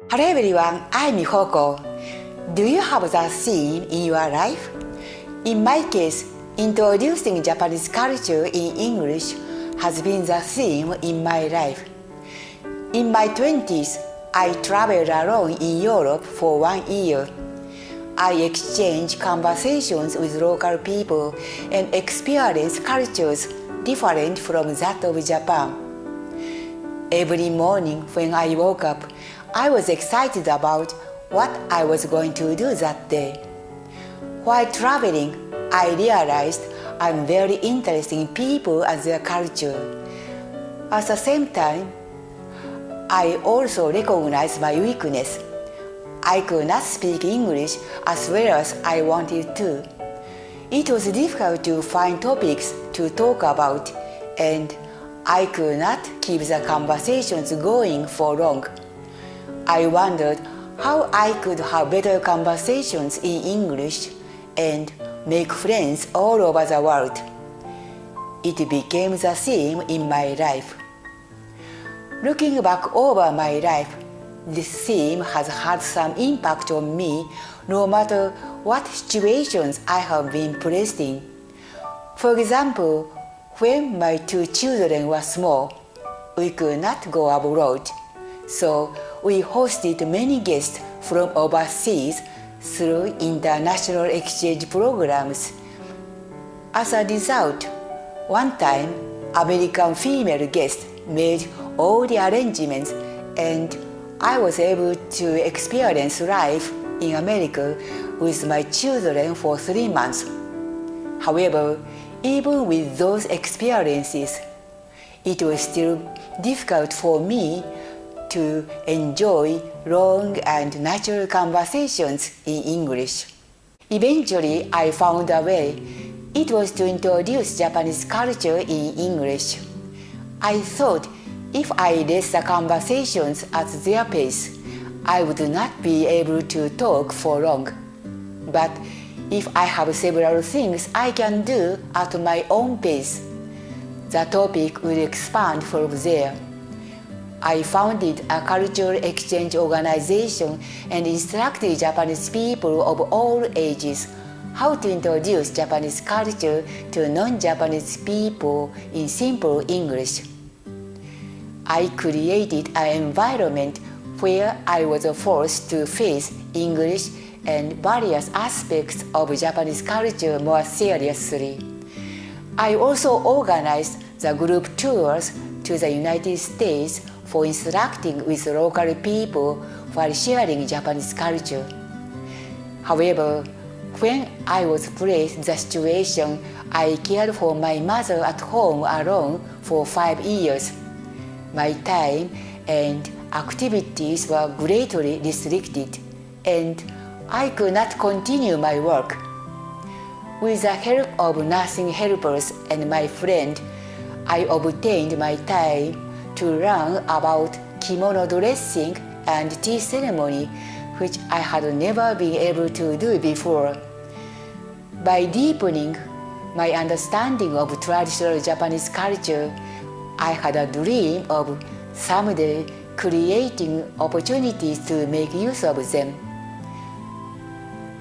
Hello everyone, I'm Mihoko. Do you have that theme in your life? In my case, introducing Japanese culture in English has been the theme in my life. In my 20s, I traveled alone in Europe for 1 year. I exchanged conversations with local people and experienced cultures different from that of Japan. Every morning when I woke up, I was excited about what I was going to do that day. While traveling, I realized I'm very interested in people and their culture. At the same time, I also recognized my weakness. I could not speak English as well as I wanted to. It was difficult to find topics to talk about, and I could not keep the conversations going for long. I wondered how I could have better conversations in English and make friends all over the world. It became the theme in my life. Looking back over my life, this theme has had some impact on me no matter what situations I have been placed in. For example, when my 2 children were small, we could not go abroad, so we hosted many guests from overseas through international exchange programs. As a result, one time, American female guests made all the arrangements, and I was able to experience life in America with my children for 3 months. However, even with those experiences, it was still difficult for me to enjoy long and natural conversations in English. Eventually, I found a way. It was to introduce Japanese culture in English. I thought if I led the conversations at their pace, I would not be able to talk for long. But if I have several things I can do at my own pace, the topic will expand from there. I founded a cultural exchange organization and instructed Japanese people of all ages how to introduce Japanese culture to non-Japanese people in simple English. I created an environment where I was forced to face English and various aspects of Japanese culture more seriously. I also organized the group tours to the United States for interacting with local people while sharing Japanese culture. However, when I was placed in the situation, I cared for my mother at home alone for 5 years. My time and activities were greatly restricted, and I could not continue my work. With the help of nursing helpers and my friend, I obtained my time to learn about kimono dressing and tea ceremony, which I had never been able to do before. By deepening my understanding of traditional Japanese culture, I had a dream of someday creating opportunities to make use of them.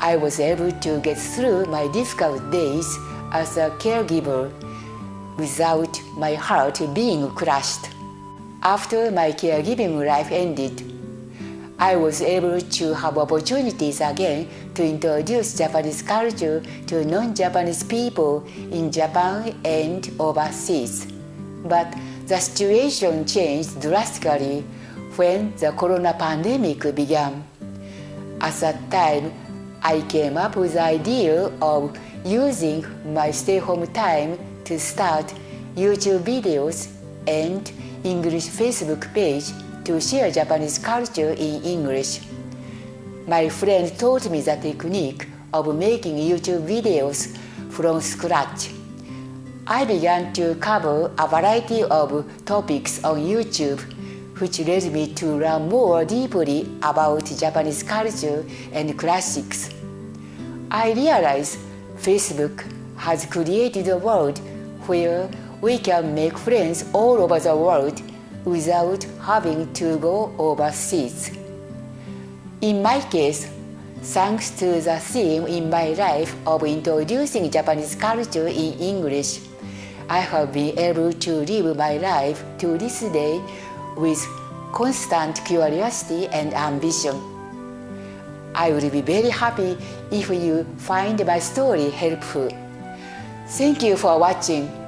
I was able to get through my difficult days as a caregiver without my heart being crushed. After my caregiving life ended, I was able to have opportunities again to introduce Japanese culture to non-Japanese people in Japan and overseas. But the situation changed drastically when the corona pandemic began. At that time, I came up with the idea of using my stay-home time to start YouTube videos and English Facebook page to share Japanese culture in English. My friend taught me the technique of making YouTube videos from scratch. I began to cover a variety of topics on YouTube, which led me to learn more deeply about Japanese culture and classics. I realized Facebook has created a world where we can make friends all over the world without having to go overseas. In my case, thanks to the theme in my life of introducing Japanese culture in English, I have been able to live my life to this day with constant curiosity and ambition. I will be very happy if you find my story helpful. Thank you for watching.